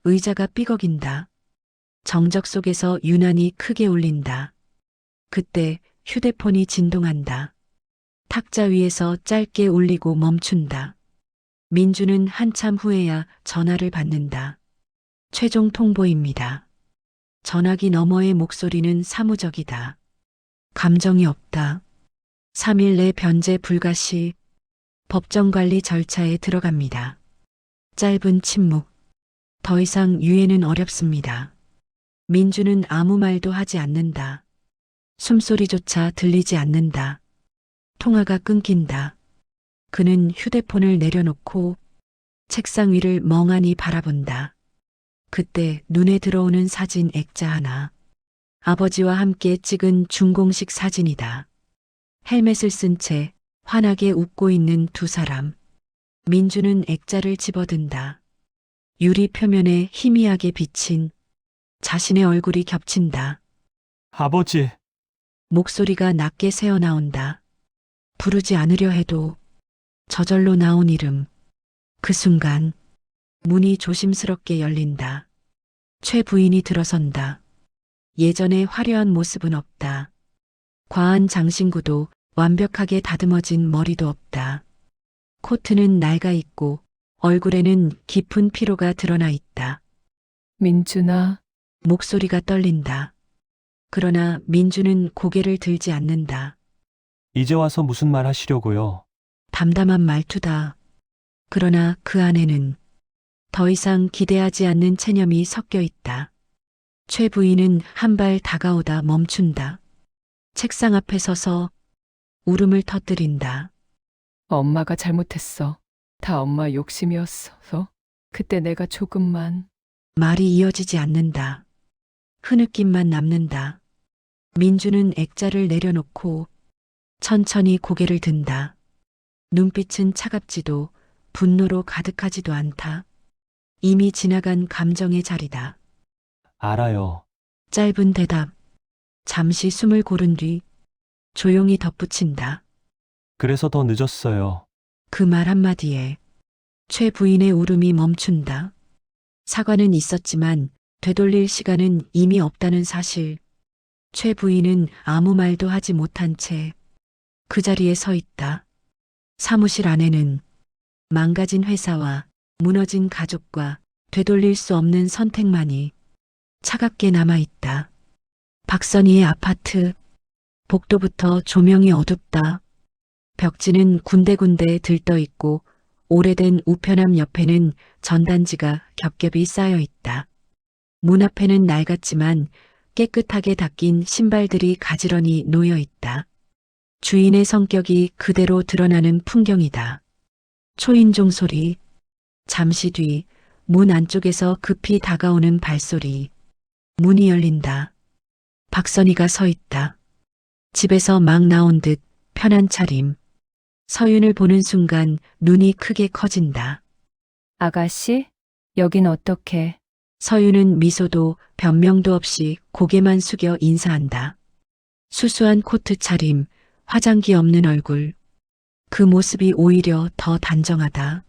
의자가 삐걱인다. 정적 속에서 유난히 크게 울린다. 그때 휴대폰이 진동한다. 탁자 위에서 짧게 울리고 멈춘다. 민주는 한참 후에야 전화를 받는다. 최종 통보입니다. 전화기 너머의 목소리는 사무적이다. 감정이 없다. 3일 내 변제 불가 시 법정관리 절차에 들어갑니다. 짧은 침묵. 더 이상 유예는 어렵습니다. 민주는 아무 말도 하지 않는다. 숨소리조차 들리지 않는다. 통화가 끊긴다. 그는 휴대폰을 내려놓고 책상 위를 멍하니 바라본다. 그때 눈에 들어오는 사진 액자 하나. 아버지와 함께 찍은 준공식 사진이다. 헬멧을 쓴 채 환하게 웃고 있는 두 사람. 민주는 액자를 집어든다. 유리 표면에 희미하게 비친 자신의 얼굴이 겹친다. 아버지, 목소리가 낮게 새어나온다. 부르지 않으려 해도 저절로 나온 이름. 그 순간 문이 조심스럽게 열린다. 최 부인이 들어선다. 예전의 화려한 모습은 없다. 과한 장신구도 완벽하게 다듬어진 머리도 없다. 코트는 낡아 있고 얼굴에는 깊은 피로가 드러나 있다. 민준아, 목소리가 떨린다. 그러나 민주는 고개를 들지 않는다. 이제 와서 무슨 말 하시려고요? 담담한 말투다. 그러나 그 안에는 더 이상 기대하지 않는 체념이 섞여 있다. 최 부인은 한 발 다가오다 멈춘다. 책상 앞에 서서 울음을 터뜨린다. 엄마가 잘못했어. 다 엄마 욕심이었어. 그때 내가 조금만. 말이 이어지지 않는다. 흐느낌만 남는다. 민주는 액자를 내려놓고 천천히 고개를 든다. 눈빛은 차갑지도 분노로 가득하지도 않다. 이미 지나간 감정의 자리다. 알아요. 짧은 대답. 잠시 숨을 고른 뒤 조용히 덧붙인다. 그래서 더 늦었어요. 그 말 한마디에 최 부인의 울음이 멈춘다. 사과는 있었지만 되돌릴 시간은 이미 없다는 사실. 최 부인은 아무 말도 하지 못한 채 그 자리에 서 있다. 사무실 안에는 망가진 회사와 무너진 가족과 되돌릴 수 없는 선택만이 차갑게 남아있다. 박선희의 아파트. 복도부터 조명이 어둡다. 벽지는 군데군데 들떠있고 오래된 우편함 옆에는 전단지가 겹겹이 쌓여 있다. 문 앞에는 낡았지만 깨끗하게 닦인 신발들이 가지런히 놓여 있다. 주인의 성격이 그대로 드러나는 풍경이다. 초인종 소리. 잠시 뒤 문 안쪽에서 급히 다가오는 발소리. 문이 열린다. 박선희가 서 있다. 집에서 막 나온 듯 편한 차림. 서윤을 보는 순간 눈이 크게 커진다. 아가씨, 여긴 어떻게? 서윤은 미소도 변명도 없이 고개만 숙여 인사한다. 수수한 코트 차림, 화장기 없는 얼굴. 그 모습이 오히려 더 단정하다.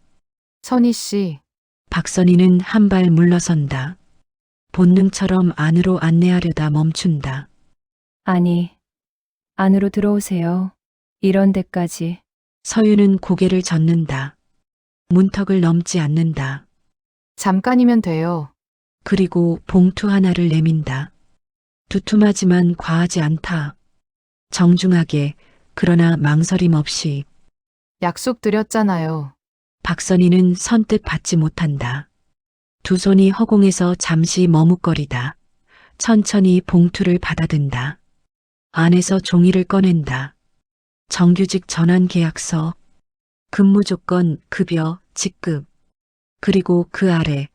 선희 씨, 박선희는 한 발 물러선다. 본능처럼 안으로 안내하려다 멈춘다. 아니, 안으로 들어오세요. 이런 데까지. 서윤은 고개를 젓는다. 문턱을 넘지 않는다. 잠깐이면 돼요. 그리고 봉투 하나를 내민다. 두툼하지만 과하지 않다. 정중하게, 그러나 망설임 없이. 약속 드렸잖아요. 박선희는 선뜻 받지 못한다. 두 손이 허공에서 잠시 머뭇거리다. 천천히 봉투를 받아든다. 안에서 종이를 꺼낸다. 정규직 전환 계약서, 근무 조건, 급여, 직급, 그리고 그 아래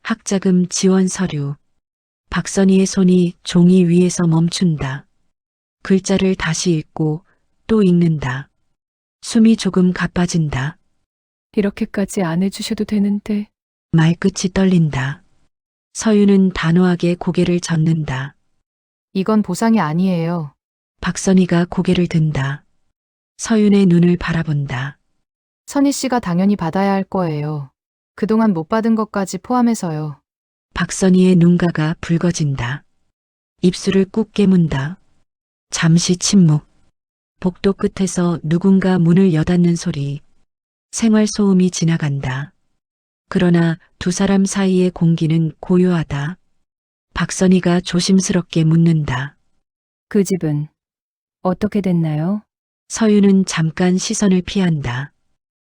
학자금 지원 서류. 박선희의 손이 종이 위에서 멈춘다. 글자를 다시 읽고 또 읽는다. 숨이 조금 가빠진다. 이렇게까지 안 해주셔도 되는데. 말끝이 떨린다. 서윤은 단호하게 고개를 젓는다. 이건 보상이 아니에요. 박선희가 고개를 든다. 서윤의 눈을 바라본다. 선희 씨가 당연히 받아야 할 거예요. 그동안 못 받은 것까지 포함해서요. 박선희의 눈가가 붉어진다. 입술을 꾹 깨문다. 잠시 침묵. 복도 끝에서 누군가 문을 여닫는 소리. 생활소음이 지나간다. 그러나 두 사람 사이의 공기는 고요하다. 박선희가 조심스럽게 묻는다. 그 집은 어떻게 됐나요? 서윤은 잠깐 시선을 피한다.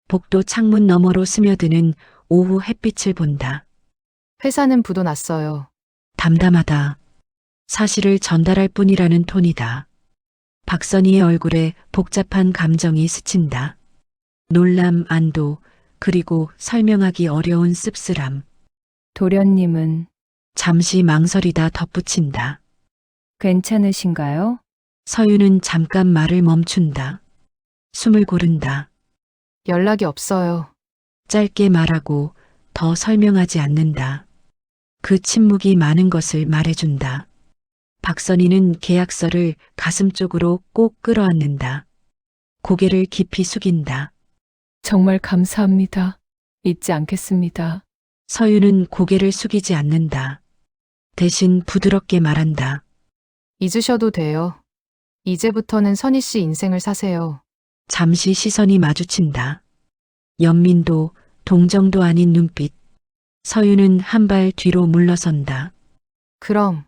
복도 창문 너머로 스며드는 오후 햇빛을 본다. 회사는 부도 났어요. 담담하다. 사실을 전달할 뿐이라는 톤이다. 박선희의 얼굴에 복잡한 감정이 스친다. 놀람, 안도, 그리고 설명하기 어려운 씁쓸함. 도련님은 잠시 망설이다 덧붙인다. 괜찮으신가요? 서윤은 잠깐 말을 멈춘다. 숨을 고른다. 연락이 없어요. 짧게 말하고 더 설명하지 않는다. 그 침묵이 많은 것을 말해준다. 박선희는 계약서를 가슴 쪽으로 꼭 끌어안는다. 고개를 깊이 숙인다. 정말 감사합니다. 잊지 않겠습니다. 서윤은 고개를 숙이지 않는다. 대신 부드럽게 말한다. 잊으셔도 돼요. 이제부터는 선희 씨 인생을 사세요. 잠시 시선이 마주친다. 연민도 동정도 아닌 눈빛. 서윤은 한 발 뒤로 물러선다. 그럼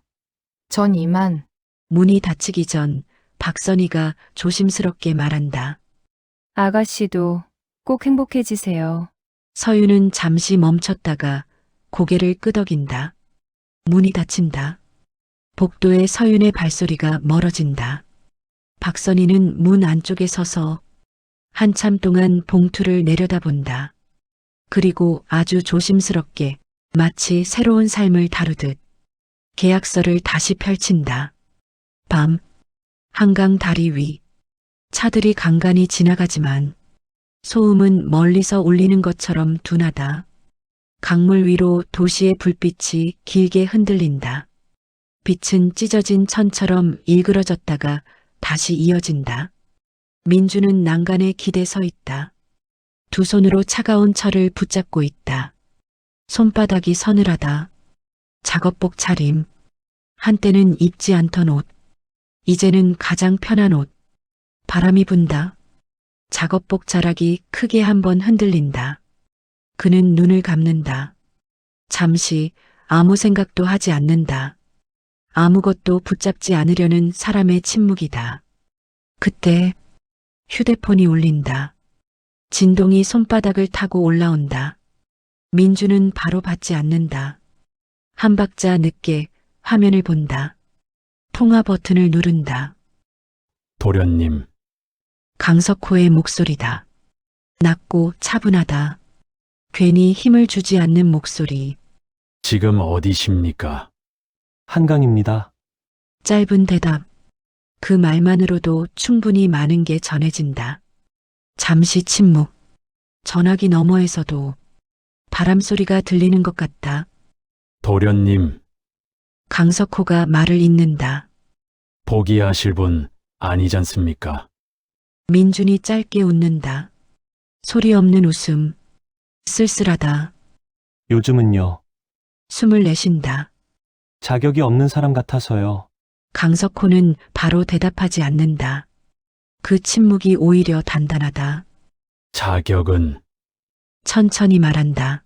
전 이만. 문이 닫히기 전 박선희가 조심스럽게 말한다. 아가씨도 꼭 행복해지세요. 서윤은 잠시 멈췄다가 고개를 끄덕인다. 문이 닫힌다. 복도에 서윤의 발소리가 멀어진다. 박선희는 문 안쪽에 서서 한참 동안 봉투를 내려다본다. 그리고 아주 조심스럽게 마치 새로운 삶을 다루듯 계약서를 다시 펼친다. 밤, 한강 다리 위. 차들이 간간히 지나가지만 소음은 멀리서 울리는 것처럼 둔하다. 강물 위로 도시의 불빛이 길게 흔들린다. 빛은 찢어진 천처럼 일그러졌다가 다시 이어진다. 민주는 난간에 기대 서 있다. 두 손으로 차가운 철을 붙잡고 있다. 손바닥이 서늘하다. 작업복 차림. 한때는 입지 않던 옷. 이제는 가장 편한 옷. 바람이 분다. 작업복 자락이 크게 한번 흔들린다. 그는 눈을 감는다. 잠시 아무 생각도 하지 않는다. 아무것도 붙잡지 않으려는 사람의 침묵이다. 그때 휴대폰이 울린다. 진동이 손바닥을 타고 올라온다. 민주는 바로 받지 않는다. 한 박자 늦게 화면을 본다. 통화 버튼을 누른다. 도련님, 강석호의 목소리다. 낮고 차분하다. 괜히 힘을 주지 않는 목소리. 지금 어디십니까? 한강입니다. 짧은 대답. 그 말만으로도 충분히 많은 게 전해진다. 잠시 침묵. 전화기 너머에서도 바람 소리가 들리는 것 같다. 도련님, 강석호가 말을 잇는다. 포기하실 분 아니잖습니까? 민준이 짧게 웃는다. 소리 없는 웃음. 쓸쓸하다. 요즘은요. 숨을 내쉰다. 자격이 없는 사람 같아서요. 강석호는 바로 대답하지 않는다. 그 침묵이 오히려 단단하다. 자격은 천천히 말한다.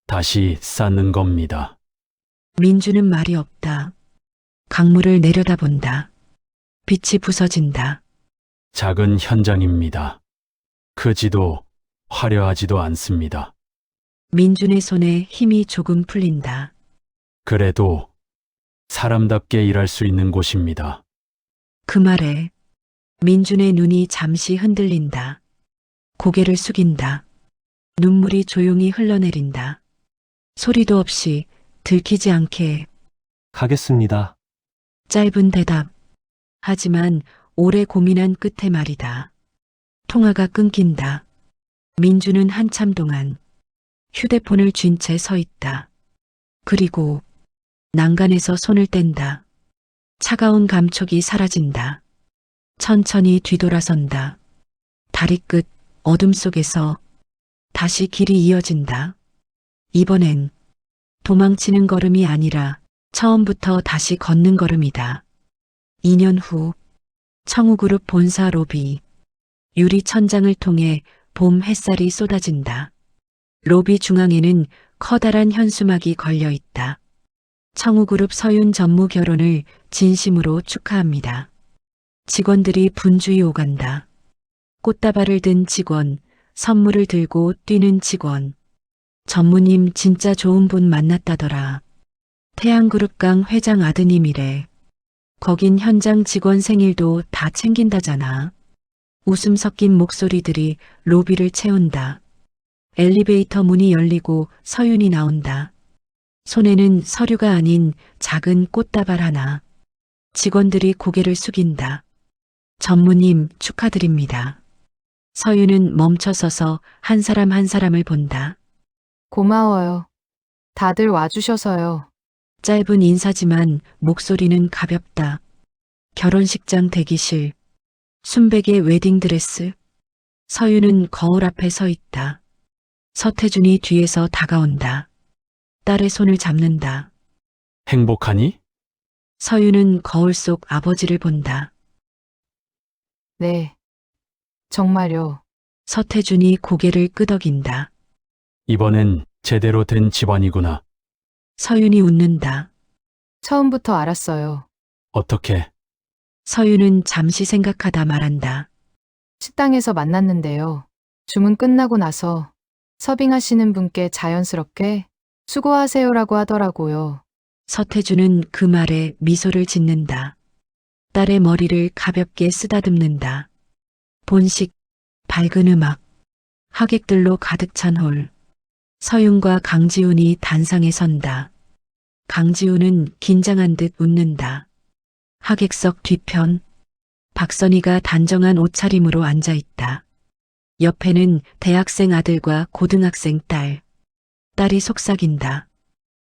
다시 쌓는 겁니다. 민주는 말이 없다. 강물을 내려다본다. 빛이 부서진다. 작은 현장입니다. 크지도 화려하지도 않습니다. 민준의 손에 힘이 조금 풀린다. 그래도 사람답게 일할 수 있는 곳입니다. 그 말에 민준의 눈이 잠시 흔들린다. 고개를 숙인다. 눈물이 조용히 흘러내린다. 소리도 없이 들키지 않게 가겠습니다. 짧은 대답. 하지만 오래 고민한 끝의 말이다. 통화가 끊긴다. 민주는 한참 동안 휴대폰을 쥔 채 서 있다. 그리고 난간에서 손을 뗀다. 차가운 감촉이 사라진다. 천천히 뒤돌아선다. 다리 끝 어둠 속에서 다시 길이 이어진다. 이번엔 도망치는 걸음이 아니라 처음부터 다시 걷는 걸음이다. 2년 후 청우그룹 본사 로비. 유리 천장을 통해 봄 햇살이 쏟아진다. 로비 중앙에는 커다란 현수막이 걸려 있다. 청우그룹 서윤 전무 결혼을 진심으로 축하합니다. 직원들이 분주히 오간다. 꽃다발을 든 직원, 선물을 들고 뛰는 직원. 전무님 진짜 좋은 분 만났다더라. 태양그룹강 회장 아드님이래. 거긴 현장 직원 생일도 다 챙긴다잖아. 웃음 섞인 목소리들이 로비를 채운다. 엘리베이터 문이 열리고 서윤이 나온다. 손에는 서류가 아닌 작은 꽃다발 하나. 직원들이 고개를 숙인다. 전무님 축하드립니다. 서윤은 멈춰서서 한 사람 한 사람을 본다. 고마워요. 다들 와주셔서요. 짧은 인사지만 목소리는 가볍다. 결혼식장 대기실. 순백의 웨딩드레스. 서윤은 거울 앞에 서 있다. 서태준이 뒤에서 다가온다. 딸의 손을 잡는다. 행복하니? 서윤은 거울 속 아버지를 본다. 네. 정말요. 서태준이 고개를 끄덕인다. 이번엔 제대로 된 집안이구나. 서윤이 웃는다. 처음부터 알았어요. 어떻게? 서윤은 잠시 생각하다 말한다. 식당에서 만났는데요. 주문 끝나고 나서 서빙하시는 분께 자연스럽게 수고하세요라고 하더라고요. 서태준은 그 말에 미소를 짓는다. 딸의 머리를 가볍게 쓰다듬는다. 본식, 밝은 음악, 하객들로 가득 찬 홀. 서윤과 강지훈이 단상에 선다. 강지훈은 긴장한 듯 웃는다. 하객석 뒤편, 박선희가 단정한 옷차림으로 앉아 있다. 옆에는 대학생 아들과 고등학생 딸. 딸이 속삭인다.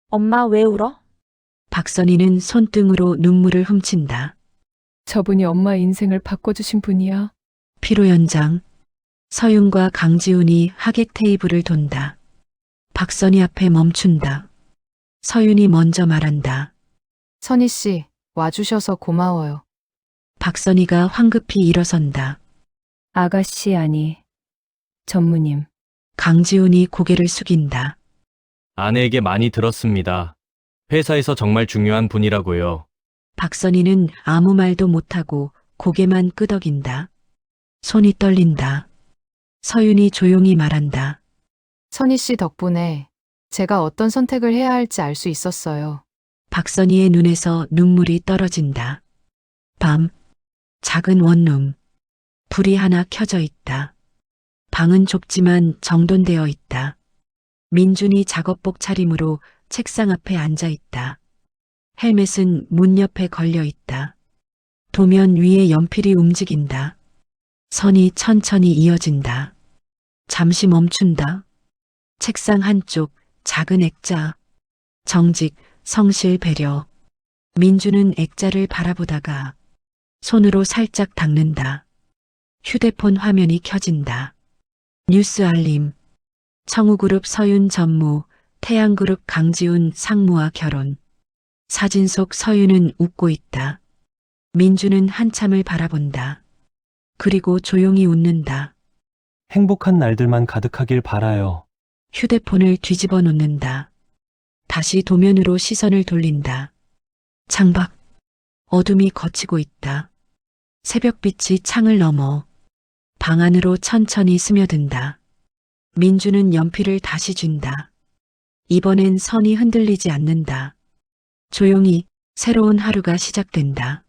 엄마 왜 울어? 박선희는 손등으로 눈물을 훔친다. 저분이 엄마 인생을 바꿔주신 분이야. 피로 연장. 서윤과 강지훈이 하객 테이블을 돈다. 박선희 앞에 멈춘다. 서윤이 먼저 말한다. 선희 씨, 와주셔서 고마워요. 박선희가 황급히 일어선다. 아가씨 아니. 전무님. 강지훈이 고개를 숙인다. 아내에게 많이 들었습니다. 회사에서 정말 중요한 분이라고요. 박선희는 아무 말도 못하고 고개만 끄덕인다. 손이 떨린다. 서윤이 조용히 말한다. 선희 씨 덕분에 제가 어떤 선택을 해야 할지 알 수 있었어요. 박선희의 눈에서 눈물이 떨어진다. 밤, 작은 원룸. 불이 하나 켜져 있다. 방은 좁지만 정돈되어 있다. 민준이 작업복 차림으로 책상 앞에 앉아 있다. 헬멧은 문 옆에 걸려 있다. 도면 위에 연필이 움직인다. 선이 천천히 이어진다. 잠시 멈춘다. 책상 한쪽 작은 액자. 정직, 성실, 배려. 민주는 액자를 바라보다가 손으로 살짝 닦는다. 휴대폰 화면이 켜진다. 뉴스 알림. 청우그룹 서윤 전무, 태양그룹 강지훈 상무와 결혼. 사진 속 서윤은 웃고 있다. 민주는 한참을 바라본다. 그리고 조용히 웃는다. 행복한 날들만 가득하길 바라요. 휴대폰을 뒤집어 놓는다. 다시 도면으로 시선을 돌린다. 창밖. 어둠이 걷히고 있다. 새벽빛이 창을 넘어 방 안으로 천천히 스며든다. 민주는 연필을 다시 쥔다. 이번엔 선이 흔들리지 않는다. 조용히 새로운 하루가 시작된다.